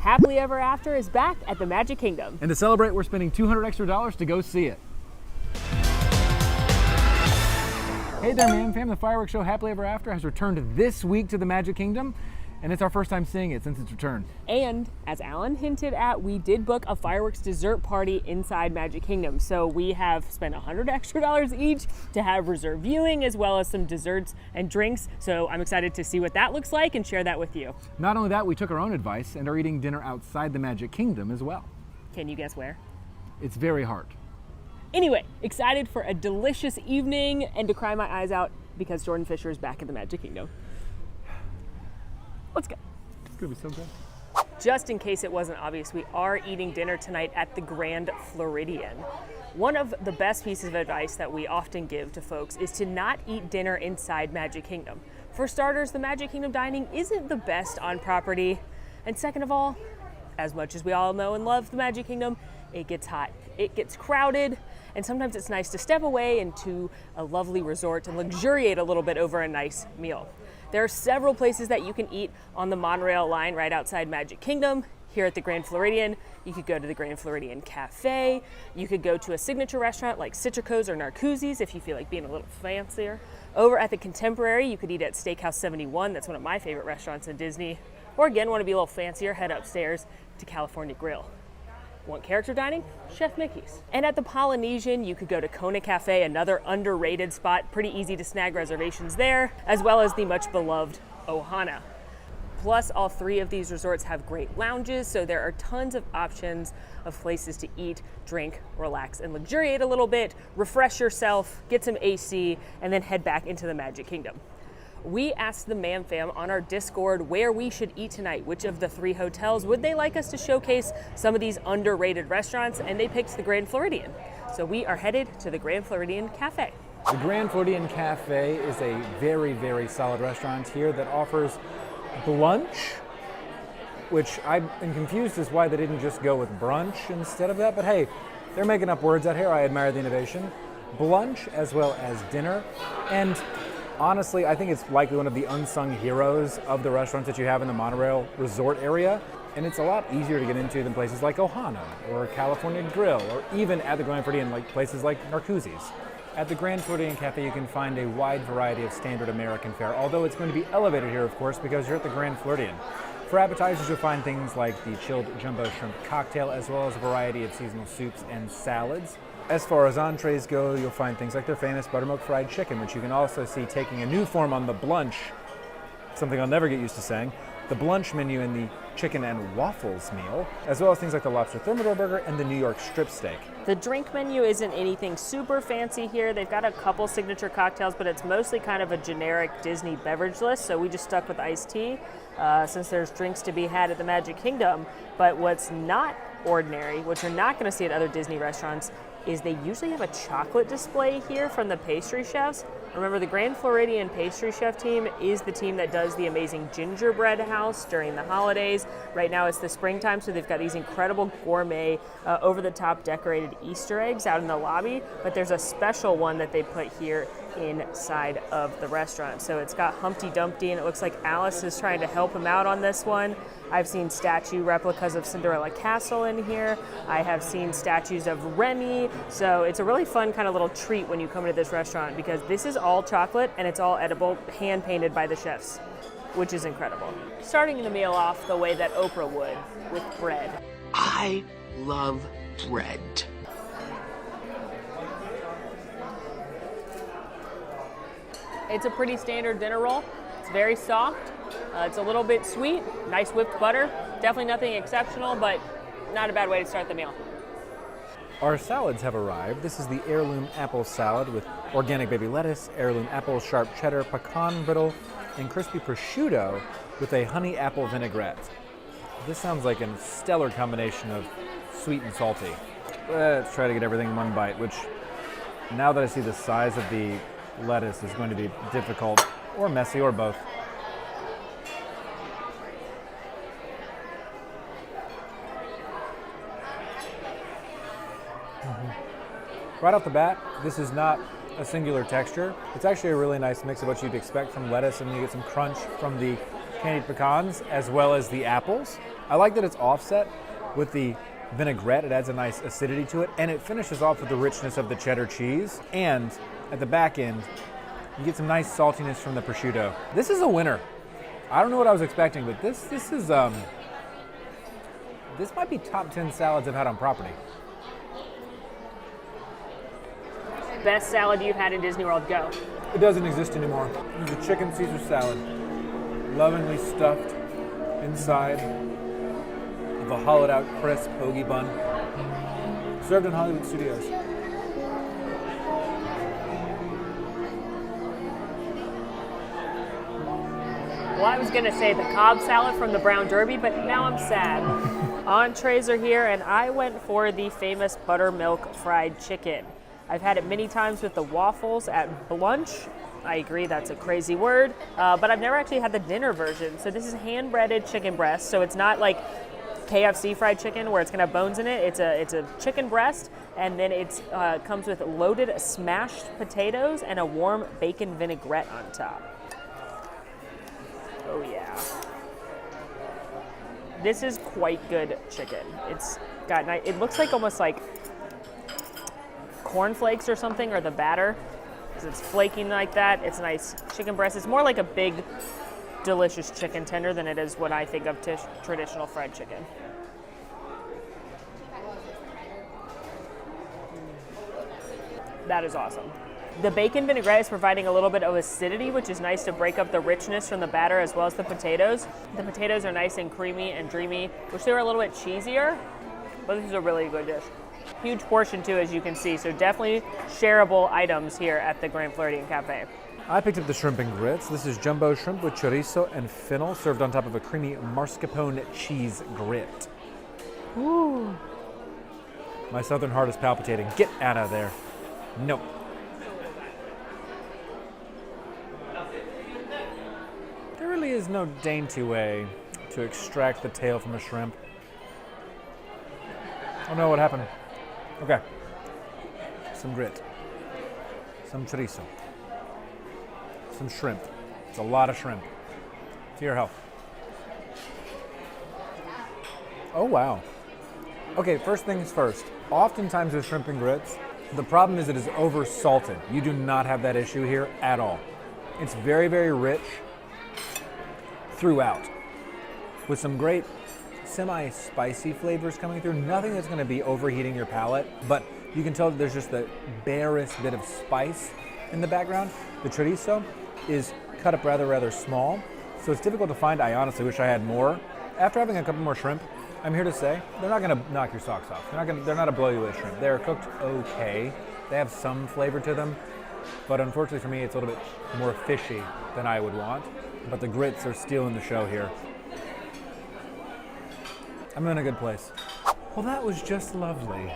Happily Ever After is back at the Magic Kingdom. And to celebrate, we're spending $200 extra to go see it. Hey there, man fam. The fireworks show Happily Ever After has returned this week to the Magic Kingdom, and it's our first time seeing it since its return. And as Alan hinted at, we did book a fireworks dessert party inside Magic Kingdom. So we have spent $100 extra each to have reserved viewing as well as some desserts and drinks. So I'm excited to see what that looks like and share that with you. Not only that, we took our own advice and are eating dinner outside the Magic Kingdom as well. Can you guess where? It's very hard. Anyway, excited for a delicious evening and to cry my eyes out because Jordan Fisher is back in the Magic Kingdom. Let's go. It's gonna be so good. Just in case it wasn't obvious, we are eating dinner tonight at the Grand Floridian. One of the best pieces of advice that we often give to folks is to not eat dinner inside Magic Kingdom. For starters, the Magic Kingdom dining isn't the best on property. And second of all, as much as we all know and love the Magic Kingdom, it gets hot, it gets crowded, and sometimes it's nice to step away into a lovely resort and luxuriate a little bit over a nice meal. There are several places that you can eat on the monorail line right outside Magic Kingdom. Here at the Grand Floridian, you could go to the Grand Floridian Café. You could go to a signature restaurant like Citrico's or Narcoossee's if you feel like being a little fancier. Over at the Contemporary, you could eat at Steakhouse 71. That's one of my favorite restaurants in Disney. Or again, want to be a little fancier, head upstairs to California Grill. Want character dining? Chef Mickey's. And at the Polynesian, you could go to Kona Cafe, another underrated spot, pretty easy to snag reservations there, as well as the much beloved Ohana. Plus, all three of these resorts have great lounges, so there are tons of options of places to eat, drink, relax, and luxuriate a little bit, refresh yourself, get some AC, and then head back into the Magic Kingdom. We asked the Man Fam on our Discord where we should eat tonight, which of the three hotels would they like us to showcase some of these underrated restaurants, and they picked the Grand Floridian. So we are headed to the Grand Floridian Café. The Grand Floridian Café is a very, very solid restaurant here that offers brunch, which I've been confused as why they didn't just go with brunch instead of that, but hey, they're making up words out here. I admire the innovation. Brunch as well as dinner, and honestly, I think it's likely one of the unsung heroes of the restaurants that you have in the monorail resort area, and it's a lot easier to get into than places like Ohana or California Grill, or even at the Grand Floridian, like places like Narcoossee's. At the Grand Floridian Cafe, you can find a wide variety of standard American fare, although it's going to be elevated here, of course, because you're at the Grand Floridian. For appetizers, you'll find things like the chilled jumbo shrimp cocktail, as well as a variety of seasonal soups and salads. As far as entrees go, you'll find things like their famous buttermilk fried chicken, which you can also see taking a new form on the Blunch, something I'll never get used to saying, the Blunch menu in the chicken and waffles meal, as well as things like the lobster thermidor burger and the New York strip steak. The drink menu isn't anything super fancy here. They've got a couple signature cocktails, but it's mostly kind of a generic Disney beverage list, so we just stuck with iced tea since there's drinks to be had at the Magic Kingdom. But what's not ordinary, which you're not going to see at other Disney restaurants, is they usually have a chocolate display here from the pastry chefs. Remember, the Grand Floridian pastry chef team is the team that does the amazing gingerbread house during the holidays. Right now it's the springtime, so they've got these incredible gourmet, over-the-top decorated Easter eggs out in the lobby, but there's a special one that they put here inside of the restaurant. So it's got Humpty Dumpty, and it looks like Alice is trying to help him out on this one. I've seen statue replicas of Cinderella Castle in here. I have seen statues of Remy. So it's a really fun kind of little treat when you come to this restaurant, because this is all chocolate and it's all edible, hand painted by the chefs, which is incredible. Starting the meal off the way that Oprah would, with bread. I love bread. It's a pretty standard dinner roll. It's very soft. It's a little bit sweet, nice whipped butter. Definitely nothing exceptional, but not a bad way to start the meal. Our salads have arrived. This is the heirloom apple salad with organic baby lettuce, heirloom apples, sharp cheddar, pecan brittle, and crispy prosciutto with a honey apple vinaigrette. This sounds like a stellar combination of sweet and salty. Let's try to get everything in one bite, which now that I see the size of the lettuce is going to be difficult, or messy, or both. Right off the bat, this is not a singular texture. It's actually a really nice mix of what you'd expect from lettuce, and you get some crunch from the candied pecans as well as the apples. I like that it's offset with the vinaigrette. It adds a nice acidity to it, and it finishes off with the richness of the cheddar cheese. And at the back end, you get some nice saltiness from the prosciutto. This is a winner. I don't know what I was expecting, but this might be top 10 salads I've had on property. Best salad you've had in Disney World, go. It doesn't exist anymore. It's a chicken Caesar salad, lovingly stuffed inside of a hollowed out crisp hoagie bun, served in Hollywood Studios. Well, I was gonna say the Cobb salad from the Brown Derby, but now I'm sad. Entrees are here, and I went for the famous buttermilk fried chicken. I've had it many times with the waffles at brunch. I agree, that's a crazy word, but I've never actually had the dinner version. So this is hand-breaded chicken breast, so it's not like KFC fried chicken where it's gonna have bones in it. It's a chicken breast, and then it comes with loaded smashed potatoes and a warm bacon vinaigrette on top. Oh yeah. This is quite good chicken. It's got nice, it looks like almost like cornflakes or something, or the batter, because it's flaking like that. It's nice chicken breast. It's more like a big, delicious chicken tender than it is what I think of traditional fried chicken. That is awesome. The bacon vinaigrette is providing a little bit of acidity, which is nice to break up the richness from the batter as well as the potatoes. The potatoes are nice and creamy and dreamy, which they were a little bit cheesier, but this is a really good dish. Huge portion too, as you can see, so definitely shareable items here at the Grand Floridian Cafe. I picked up the shrimp and grits. This is jumbo shrimp with chorizo and fennel served on top of a creamy mascarpone cheese grit. Ooh. My southern heart is palpitating. Get out of there. Nope. There really is no dainty way to extract the tail from a shrimp. Oh no, what happened? Okay. Some grit. Some chorizo. Some shrimp. It's a lot of shrimp. To your health. Oh wow. Okay, first things first. Oftentimes with shrimp and grits, the problem is it is over salted. You do not have that issue here at all. It's very, very rich throughout with some great semi-spicy flavors coming through. Nothing that's going to be overheating your palate, but you can tell that there's just the barest bit of spice in the background. The chorizo is cut up rather small, so it's difficult to find. I honestly wish I had more. After having a couple more shrimp, I'm here to say they're not going to knock your socks off. They're not a blow you away shrimp. They're cooked okay. They have some flavor to them, but unfortunately for me, it's a little bit more fishy than I would want. But the grits are stealing the show here. I'm in a good place. Well, that was just lovely.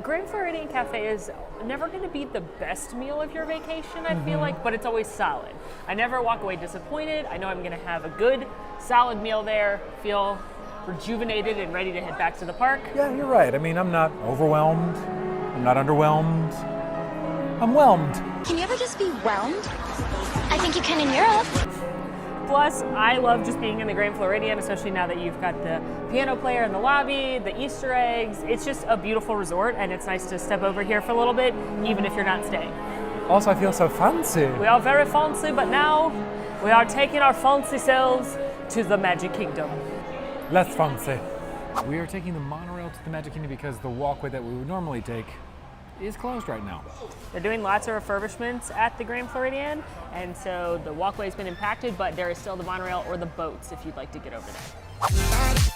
Grand Floridian Cafe is never going to be the best meal of your vacation, I feel like, but it's always solid. I never walk away disappointed. I know I'm going to have a good, solid meal there, feel rejuvenated and ready to head back to the park. Yeah, you're right. I mean, I'm not overwhelmed. I'm not underwhelmed. I'm whelmed. Can you ever just be whelmed? I think you can in Europe. Plus, I love just being in the Grand Floridian, especially now that you've got the piano player in the lobby, the Easter eggs. It's just a beautiful resort, and it's nice to step over here for a little bit, even if you're not staying. Also, I feel so fancy. We are very fancy, but now we are taking our fancy selves to the Magic Kingdom. Less fancy. We are taking the monorail to the Magic Kingdom because the walkway that we would normally take is closed right now. They're doing lots of refurbishments at the Grand Floridian, and so the walkway's been impacted, but there is still the monorail or the boats if you'd like to get over there.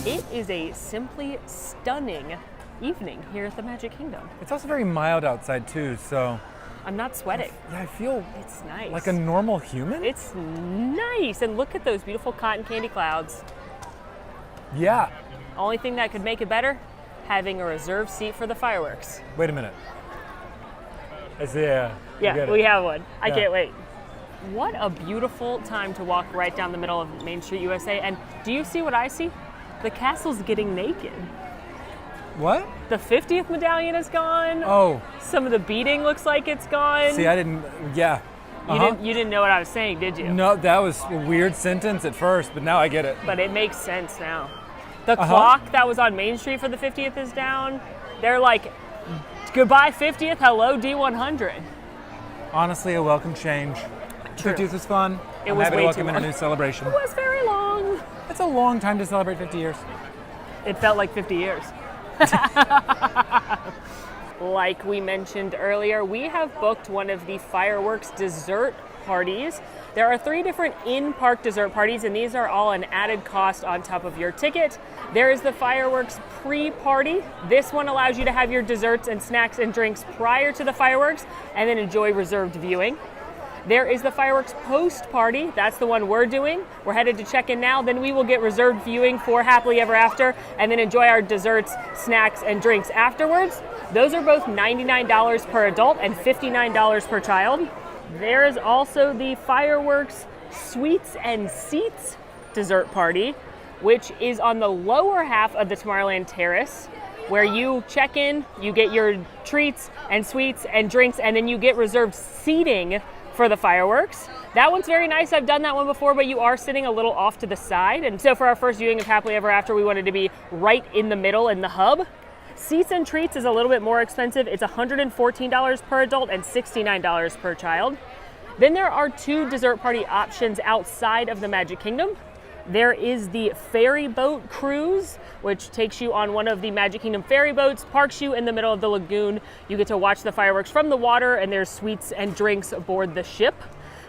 It is a simply stunning evening here at the Magic Kingdom. It's also very mild outside too, so I'm not sweating. yeah, I feel It's nice. like a normal human. It's nice, and look at those beautiful cotton candy clouds. Yeah. Only thing that could make it better, having a reserved seat for the fireworks. Wait a minute. I see. Yeah. Yeah, we have one. I Yeah. can't wait. What a beautiful time to walk right down the middle of Main Street, USA. And do you see what I see? The castle's getting naked. What? The 50th medallion is gone. Oh. Some of the beading looks like it's gone. See, I didn't. Yeah. You didn't know what I was saying, did you? No, that was a weird sentence at first, but now I get it. But it makes sense now. The clock that was on Main Street for the 50th is down. They're like, goodbye 50th, hello D100. Honestly, a welcome change. True. 50th was fun. It I'm was happy way to too welcome in a long. new celebration. It was very long. It's a long time to celebrate 50 years. It felt like 50 years. Like we mentioned earlier, we have booked one of the fireworks dessert parties. There are 3 different in-park dessert parties, and these are all an added cost on top of your ticket. There is the fireworks pre-party. This one allows you to have your desserts and snacks and drinks prior to the fireworks and then enjoy reserved viewing. There is the fireworks post-party. That's the one we're doing. We're headed to check-in now. Then we will get reserved viewing for Happily Ever After and then enjoy our desserts, snacks, and drinks afterwards. Those are both $99 per adult and $59 per child. There is also the fireworks sweets and seats dessert party, which is on the lower half of the Tomorrowland Terrace, where you check in, you get your treats and sweets and drinks, and then you get reserved seating for the fireworks. That one's very nice. I've done that one before, but you are sitting a little off to the side. And so for our first viewing of Happily Ever After, we wanted to be right in the middle in the hub. Seats and treats is a little bit more expensive. It's $114 per adult and $69 per child. Then there are 2 dessert party options outside of the Magic Kingdom. There is the ferry boat cruise, which takes you on one of the Magic Kingdom ferry boats, parks you in the middle of the lagoon. You get to watch the fireworks from the water, and there's sweets and drinks aboard the ship.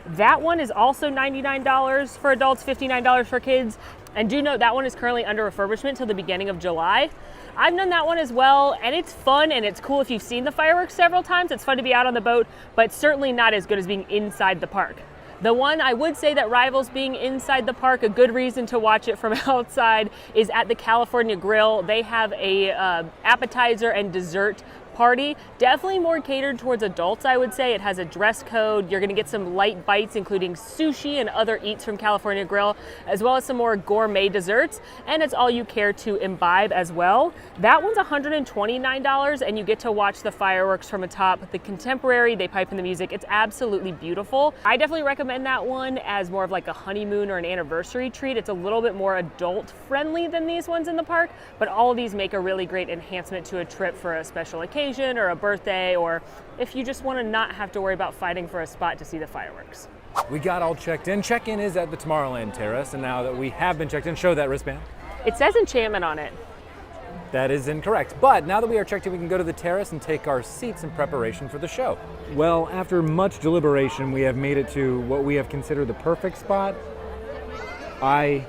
That one is also $99 for adults, $59 for kids. And do note that one is currently under refurbishment till the beginning of July. I've done that one as well, and it's fun and it's cool if you've seen the fireworks several times. It's fun to be out on the boat, but certainly not as good as being inside the park. The one I would say that rivals being inside the park, a good reason to watch it from outside, is at the California Grill. They have a appetizer and dessert party. Definitely more catered towards adults, I would say. It has a dress code. You're going to get some light bites, including sushi and other eats from California Grill, as well as some more gourmet desserts, and it's all you care to imbibe as well. That one's $129, and you get to watch the fireworks from atop. The contemporary, they pipe in the music. It's absolutely beautiful. I definitely recommend that one as more of like a honeymoon or an anniversary treat. It's a little bit more adult friendly than these ones in the park, but all of these make a really great enhancement to a trip for a special occasion or a birthday, or if you just want to not have to worry about fighting for a spot to see the fireworks. We got all checked in. Check-in is at the Tomorrowland Terrace, and now that we have been checked in, show that wristband. It says enchantment on it. That is incorrect. But now that we are checked in, we can go to the terrace and take our seats in preparation for the show. Well, after much deliberation, we have made it to what we have considered the perfect spot. I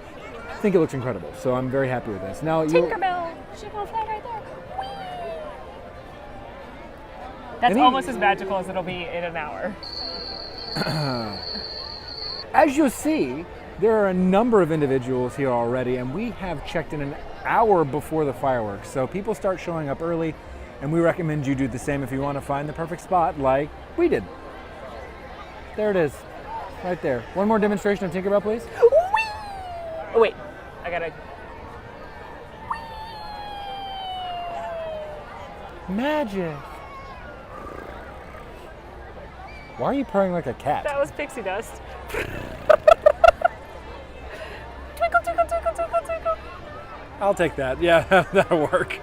think it looks incredible, so I'm very happy with this. Now, Tinkerbell, she's gonna fly right there. That's almost as magical as it'll be in an hour. As you'll see, there are a number of individuals here already, and we have checked in an hour before the fireworks. So people start showing up early, and we recommend you do the same if you want to find the perfect spot like we did. There it is, right there. One more demonstration of Tinkerbell, please. Oh wait, I gotta. Magic. Why are you purring like a cat? That was pixie dust. Twinkle, twinkle, twinkle, twinkle, twinkle. I'll take that. Yeah, that'll work.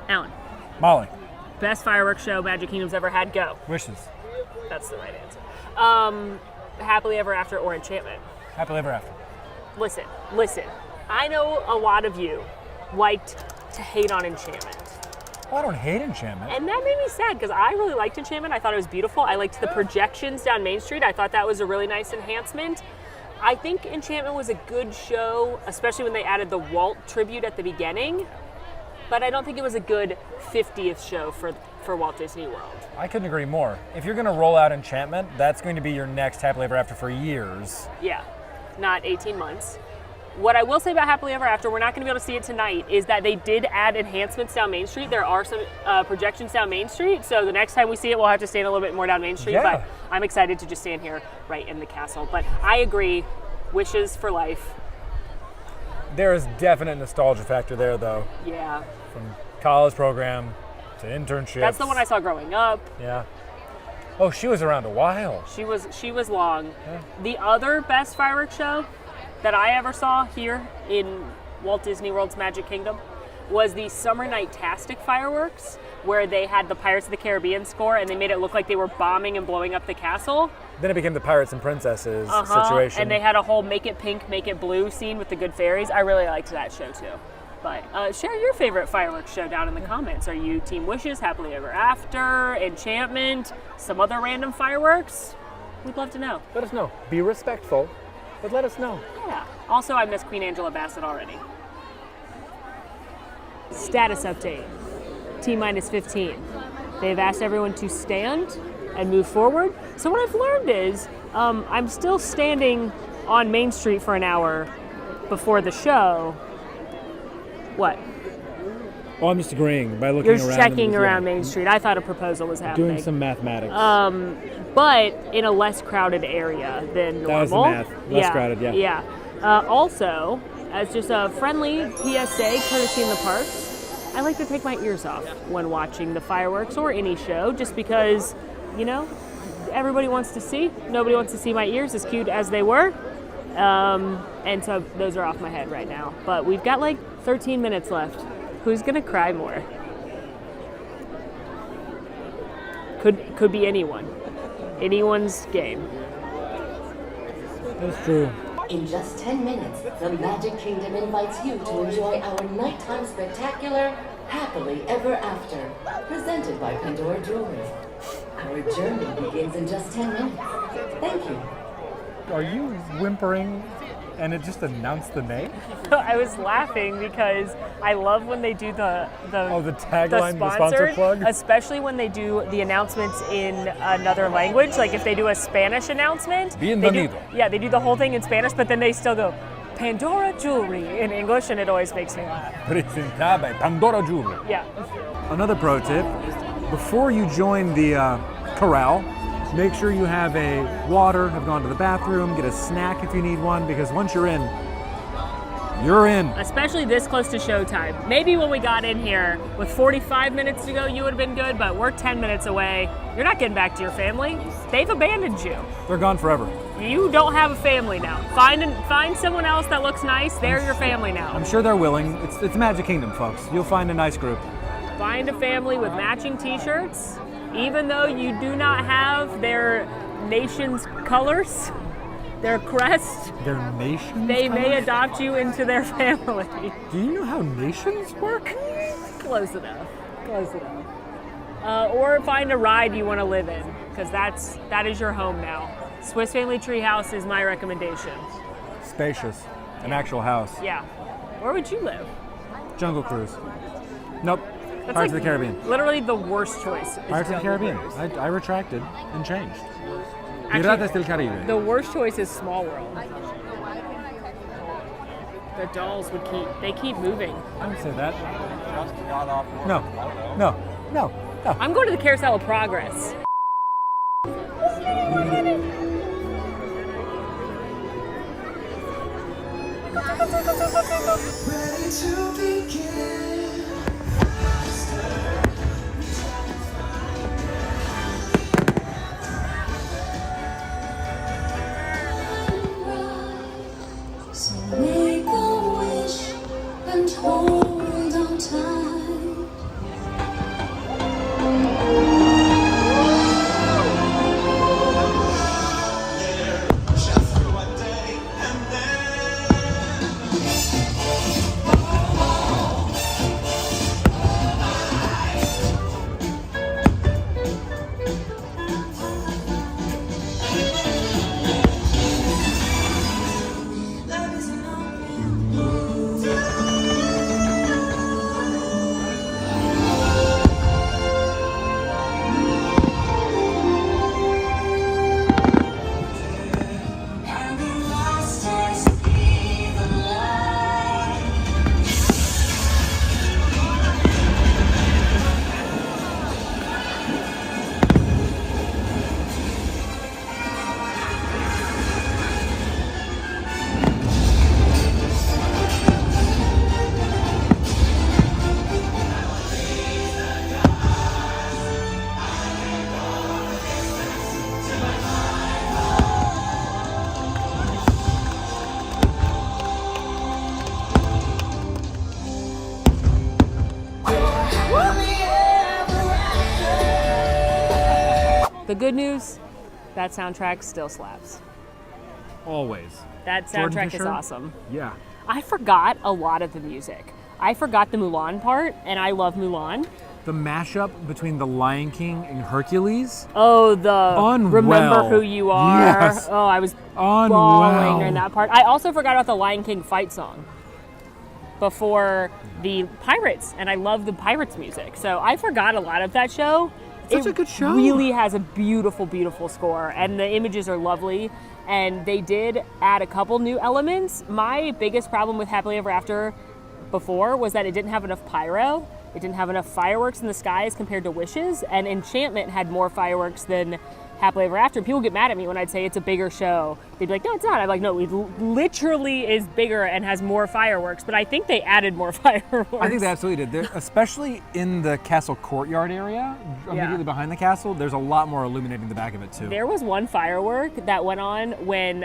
Alan, Molly. best fireworks show Magic Kingdom's ever had, go. Wishes. That's the right answer. Happily Ever After or Enchantment? Happily Ever After. Listen. I know a lot of you liked to hate on Enchantment. Well, I don't hate Enchantment. And that made me sad because I really liked Enchantment. I thought it was beautiful. I liked the projections down Main Street. I thought that was a really nice enhancement. I think Enchantment was a good show, especially when they added the Walt tribute at the beginning. But I don't think it was a good 50th show for Walt Disney World. I couldn't agree more. If you're going to roll out Enchantment, that's going to be your next Happily Ever After for years. Yeah, not 18 months. What I will say about Happily Ever After, we're not going to be able to see it tonight, is that they did add enhancements down Main Street. There are some projections down Main Street, so the next time we see it, we'll have to stand a little bit more down Main Street. Yeah. But I'm excited to just stand here right in the castle. But I agree, wishes for life. There is definite nostalgia factor there, though. Yeah, From college program to internships. That's the one I saw growing up. Yeah. Oh, she was around a while. She was long. Yeah. The other best fireworks show that I ever saw here in Walt Disney World's Magic Kingdom was the Summer Night-tastic fireworks, where they had the Pirates of the Caribbean score and they made it look like they were bombing and blowing up the castle. Then it became the Pirates and Princesses situation. And they had a whole make it pink, make it blue scene with the good fairies. I really liked that show too. But share your favorite fireworks show down in the comments. Are you Team Wishes, Happily Ever After, Enchantment, some other random fireworks? We'd love to know. Let us know. Be respectful, but let us know. Yeah. Also, I miss Queen Angela Bassett already. Status update. T-minus 15. They've asked everyone to stand and move forward. So what I've learned is I'm still standing on Main Street for an hour before the show. What? Oh, I'm just agreeing by looking You're around. checking around Main Street. I thought a proposal was happening. Doing some mathematics. But in a less crowded area than normal. That was the math. Less crowded, yeah. Yeah. Also, as just a friendly PSA, courtesy in the parks, I like to take my ears off when watching the fireworks or any show, just because, you know, everybody wants to see. Nobody wants to see my ears, as cute as they were. And so those are off my head right now. But we've got like 13 minutes left. Who's gonna cry more? Could be anyone. Anyone's game. That's true. In just 10 minutes, the Magic Kingdom invites you to enjoy our nighttime spectacular Happily Ever After, presented by Pandora Jewelry. Our journey begins in just 10 minutes. Thank you. Are you whimpering and it just announced the name? I was laughing because I love when they do the tagline, the sponsor sponsored, plug? especially when they do the announcements in another language. Like if they do a Spanish announcement, they do the whole thing in Spanish, but then they still go Pandora Jewelry in English, and it always makes me laugh. Presentada by Pandora Jewelry. Yeah. Another pro tip, before you join the corral, make sure you have a water, have gone to the bathroom, get a snack if you need one, because once you're in, you're in. Especially this close to showtime. Maybe when we got in here with 45 minutes to go, you would have been good, but we're 10 minutes away. You're not getting back to your family. They've abandoned you. They're gone forever. You don't have a family now. Find someone else that looks nice. They're your family now. I'm sure they're willing. It's Magic Kingdom, folks. You'll find a nice group. Find a family with matching t-shirts, even though you do not have their nation's colors, their crest. Their nation's They may colors? adopt you into their family. Do you know how nations work? Close enough. Close enough. Or find a ride you want to live in, because that is your home now. Swiss Family Treehouse is my recommendation. Spacious. An actual house. Yeah. Where would you live? Jungle Cruise. Nope. That's Pirates of the Caribbean. Literally the worst choice. is Pirates of the Jungle Caribbean. Cruise. I retracted and changed. Actually, Piratas del Caribe. The worst choice is Small World. The dolls they keep moving. I would say that. No. No. No. No. I'm going to the Carousel of Progress. Ready to begin. So make a wish and hold on tight. Just for one day and then The good news, that soundtrack still slaps. Always. That Jordan soundtrack is Fisher? awesome. Yeah. I forgot a lot of the music. I forgot the Mulan part, and I love Mulan. The mashup between The Lion King and Hercules. Oh, the Unwell. Remember Who You Are. Yes. Oh, I was Unwell. bawling in that part. I also forgot about the Lion King fight song before the Pirates, and I love the Pirates music. So I forgot a lot of that show. Such a good show. It really has a beautiful, beautiful score, and the images are lovely. And they did add a couple new elements. My biggest problem with Happily Ever After before was that it didn't have enough pyro. It didn't have enough fireworks in the skies compared to Wishes, and Enchantment had more fireworks than Happily Ever After. People get mad at me when I'd say it's a bigger show. They'd be like, no, it's not. I'm like, no, it literally is bigger and has more fireworks, but I think they added more fireworks. I think they absolutely did. Especially in the castle courtyard area, immediately behind the castle, there's a lot more illuminating the back of it too. There was one firework that went on when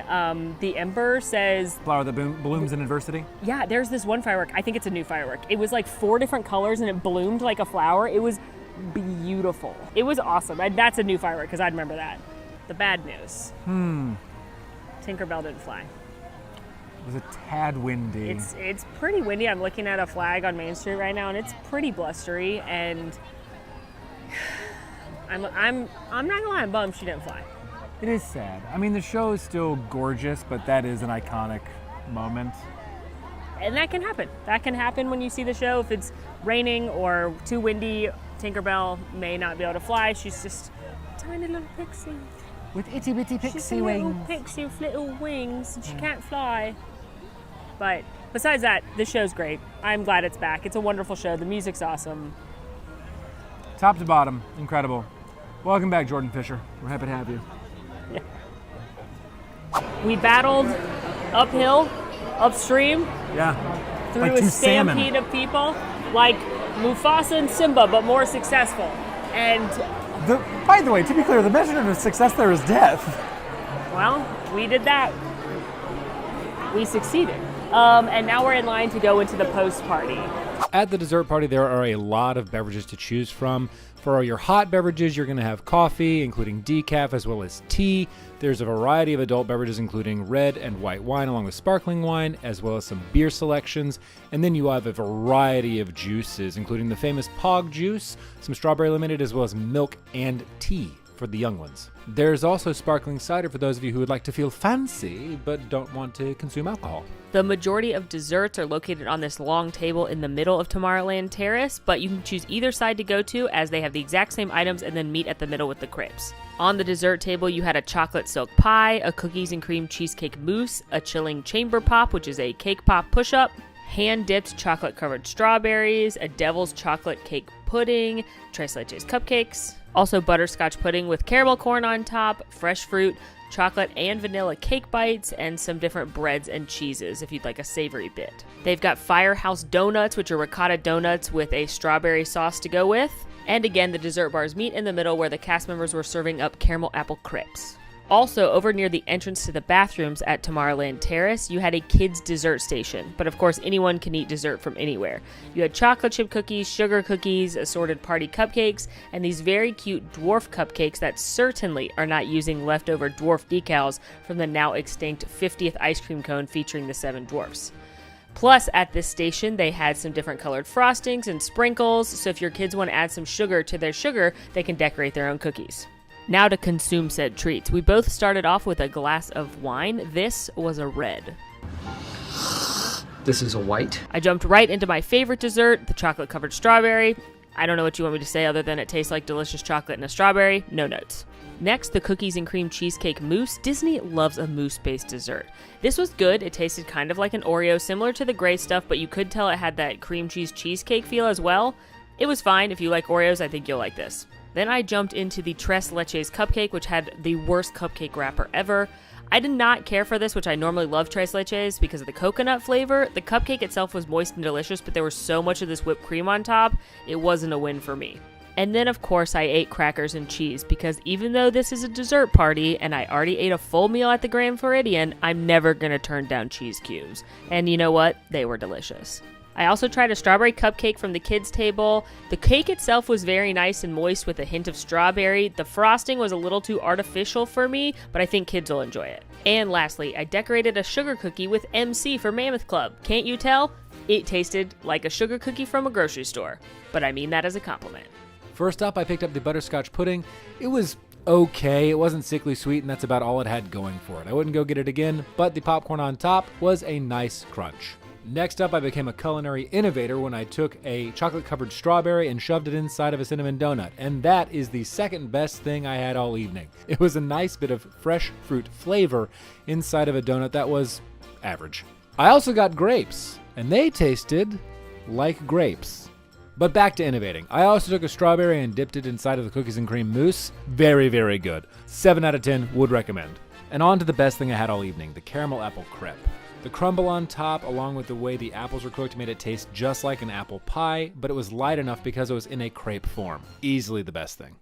the Emperor says, Flower that blooms in adversity. yeah, there's this one firework. I think it's a new firework. It was like 4 different colors and it bloomed like a flower. It was beautiful. It was awesome. And that's a new firework because I remember that. The bad news. Tinkerbell didn't fly. It was a tad windy. It's pretty windy. I'm looking at a flag on Main Street right now and it's pretty blustery, and I'm not gonna lie, I'm bummed she didn't fly. It is sad. I mean, the show is still gorgeous, but that is an iconic moment. And that can happen. That can happen when you see the show. If it's raining or too windy, Tinkerbell may not be able to fly. She's just a tiny little pixie. With itty bitty She's pixie a little wings. pixie with little wings, and she can't fly. But besides that, the show's great. I'm glad it's back. It's a wonderful show. The music's awesome. Top to bottom, incredible. Welcome back, Jordan Fisher. We're happy to have you. We battled uphill, upstream, Yeah. through Like a two salmon. stampede of people, like Mufasa and Simba, but more successful. And, By the way, to be clear, the measurement of success there is death. well, we did that. We succeeded. And now we're in line to go into the post party. At the dessert party, there are a lot of beverages to choose from. For your hot beverages, you're going to have coffee, including decaf, as well as tea. There's a variety of adult beverages, including red and white wine, along with sparkling wine, as well as some beer selections. And then you have a variety of juices, including the famous Pog juice, some strawberry lemonade, as well as milk and tea for the young ones. There's also sparkling cider for those of you who would like to feel fancy, but don't want to consume alcohol. The majority of desserts are located on this long table in the middle of Tomorrowland Terrace, but you can choose either side to go to as they have the exact same items and then meet at the middle with the crepes. On the dessert table, you had a chocolate silk pie, a cookies and cream cheesecake mousse, a chilling chamber pop, which is a cake pop push-up, hand-dipped chocolate-covered strawberries, a devil's chocolate cake pudding, tres leches cupcakes, also butterscotch pudding with caramel corn on top, fresh fruit, chocolate and vanilla cake bites, and some different breads and cheeses if you'd like a savory bit. They've got Firehouse Donuts, which are ricotta donuts with a strawberry sauce to go with. And again, the dessert bars meet in the middle where the cast members were serving up caramel apple crepes. Also, over near the entrance to the bathrooms at Tomorrowland Terrace, you had a kids' dessert station. But of course, anyone can eat dessert from anywhere. You had chocolate chip cookies, sugar cookies, assorted party cupcakes, and these very cute dwarf cupcakes that certainly are not using leftover dwarf decals from the now extinct 50th ice cream cone featuring the 7 dwarfs. Plus, at this station, they had some different colored frostings and sprinkles, so if your kids want to add some sugar to their sugar, they can decorate their own cookies. Now to consume said treats. We both started off with a glass of wine. This was a red. This is a white. I jumped right into my favorite dessert, the chocolate-covered strawberry. I don't know what you want me to say other than it tastes like delicious chocolate and a strawberry. No notes. Next, the cookies and cream cheesecake mousse. Disney loves a mousse-based dessert. This was good. It tasted kind of like an Oreo, similar to the gray stuff, but you could tell it had that cream cheese cheesecake feel as well. It was fine. If you like Oreos, I think you'll like this. Then I jumped into the Tres Leches cupcake, which had the worst cupcake wrapper ever. I did not care for this, which I normally love Tres Leches because of the coconut flavor. The cupcake itself was moist and delicious, but there was so much of this whipped cream on top, it wasn't a win for me. And then, of course, I ate crackers and cheese because even though this is a dessert party and I already ate a full meal at the Grand Floridian, I'm never going to turn down cheese cubes. And you know what? They were delicious. I also tried a strawberry cupcake from the kids' table. The cake itself was very nice and moist with a hint of strawberry. The frosting was a little too artificial for me, but I think kids will enjoy it. And lastly, I decorated a sugar cookie with MC for Mammoth Club. Can't you tell? It tasted like a sugar cookie from a grocery store, but I mean that as a compliment. First up, I picked up the butterscotch pudding. It was okay. It wasn't sickly sweet, and that's about all it had going for it. I wouldn't go get it again, but the popcorn on top was a nice crunch. Next up, I became a culinary innovator when I took a chocolate-covered strawberry and shoved it inside of a cinnamon donut, and that is the second best thing I had all evening. It was a nice bit of fresh fruit flavor inside of a donut that was average. I also got grapes, and they tasted like grapes. But back to innovating. I also took a strawberry and dipped it inside of the cookies and cream mousse. Very, very good. 7 out of 10, would recommend. And on to the best thing I had all evening, the caramel apple crepe. The crumble on top, along with the way the apples were cooked, made it taste just like an apple pie, but it was light enough because it was in a crepe form. Easily the best thing.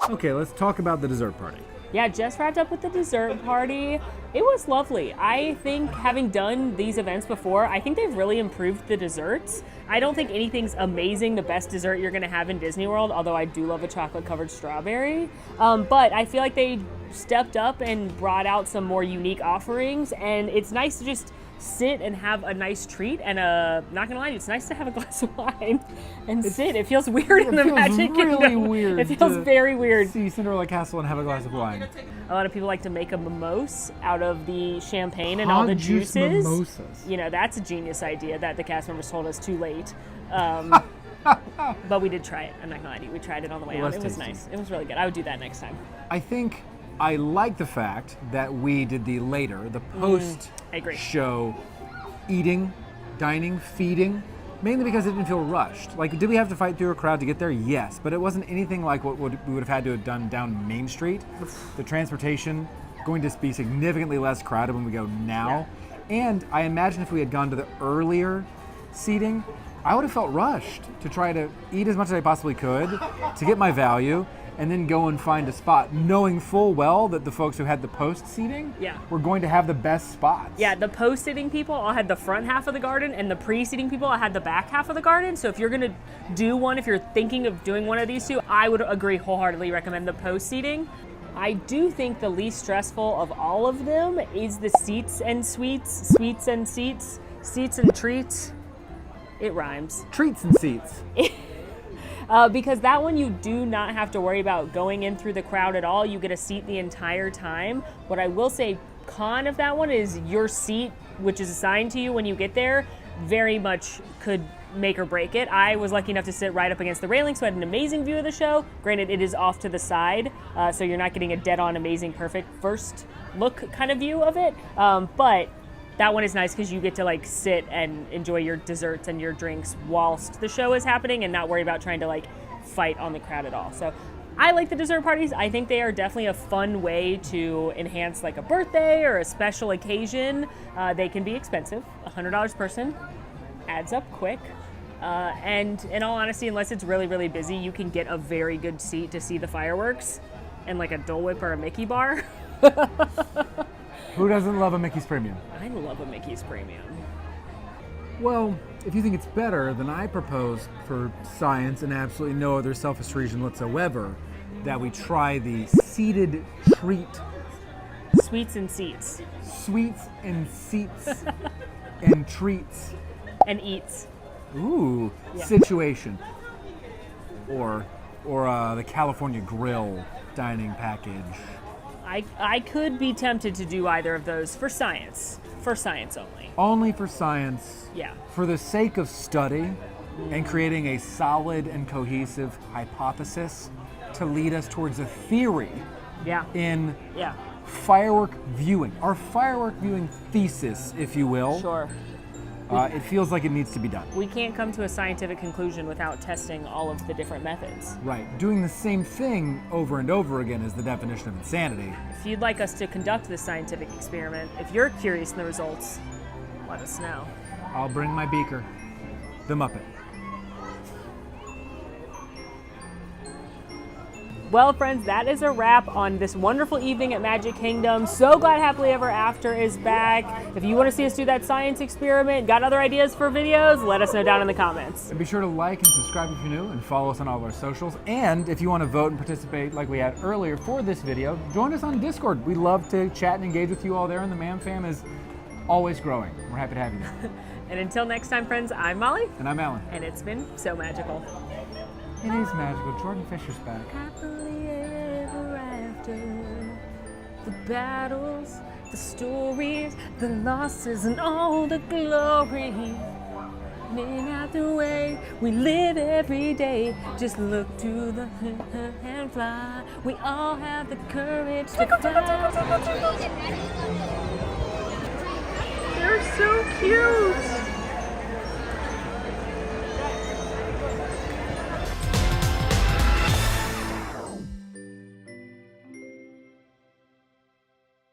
Okay, let's talk about the dessert party. Yeah, just wrapped up with the dessert party. It was lovely. I think having done these events before, I think they've really improved the desserts. I don't think anything's amazing, the best dessert you're gonna have in Disney World, although I do love a chocolate covered strawberry. But I feel like they stepped up and brought out some more unique offerings, and it's nice to just sit and have a nice treat and not gonna lie to you, it's nice to have a glass of wine and sit. It feels weird in the Magic Kingdom. Really weird. It feels very weird. See Cinderella Castle and have a glass of wine. A lot of people like to make a mimosa out of the champagne and all the juice juices. mimosas. You know, that's a genius idea that the cast members told us too late. But we did try it. I'm not gonna lie to you. We tried it on the way out. It was nice. It was really good. I would do that next time. I think I like the fact that we did the post-show eating, dining, feeding, mainly because it didn't feel rushed. Like, did we have to fight through a crowd to get there? Yes, but it wasn't anything like what we would have had to have done down Main Street. The transportation going to be significantly less crowded when we go now. Yeah. And I imagine if we had gone to the earlier seating, I would have felt rushed to try to eat as much as I possibly could to get my value, and then go and find a spot, knowing full well that the folks who had the post seating were going to have the best spots. Yeah, the post seating people all had the front half of the garden, and the pre-seating people all had the back half of the garden. So if you're gonna do one, if you're thinking of doing one of these two, I would agree wholeheartedly recommend the post seating. I do think the least stressful of all of them is the seats and sweets, sweets and seats, seats and treats. It rhymes. Treats and seats. Because that one you do not have to worry about going in through the crowd at all. You get a seat the entire time. What I will say, con of that one is your seat, which is assigned to you when you get there, very much could make or break it. I was lucky enough to sit right up against the railing, so I had an amazing view of the show. Granted, it is off to the side, so you're not getting a dead-on, amazing, perfect first look kind of view of it. But that one is nice because you get to like sit and enjoy your desserts and your drinks whilst the show is happening and not worry about trying to like fight on the crowd at all. So I like the dessert parties. I think they are definitely a fun way to enhance like a birthday or a special occasion. They can be expensive. $100 person adds up quick. And in all honesty, unless it's really, really busy, you can get a very good seat to see the fireworks and like a Dole Whip or a Mickey bar. Who doesn't love a Mickey's Premium? I love a Mickey's Premium. Well, if you think it's better, then I propose, for science and absolutely no other selfish reason whatsoever, that we try the seated treat. Sweets and seats. Sweets and seats and treats. And eats. Ooh, situation. Or the California Grill dining package. I could be tempted to do either of those for science. For science only. Only for science. Yeah. For the sake of study and creating a solid and cohesive hypothesis to lead us towards a theory in firework viewing. Our firework viewing thesis, if you will. Sure. It feels like it needs to be done. We can't come to a scientific conclusion without testing all of the different methods. Right. Doing the same thing over and over again is the definition of insanity. If you'd like us to conduct this scientific experiment, if you're curious in the results, let us know. I'll bring my beaker. The Muppet. Well, friends, that is a wrap on this wonderful evening at Magic Kingdom. So glad Happily Ever After is back. If you want to see us do that science experiment, got other ideas for videos, let us know down in the comments. And be sure to like and subscribe if you're new, and follow us on all of our socials. And if you want to vote and participate like we had earlier for this video, join us on Discord. We love to chat and engage with you all there, and the MAM fam is always growing. We're happy to have you there. And until next time, friends, I'm Molly. And I'm Alan. And it's been so magical. It is magical. Jordan Fisher's back. Happily ever after. The battles, the stories, the losses, and all the glory. Living out the way we live every day. Just look to the and fly. We all have the courage to fly. They're so cute.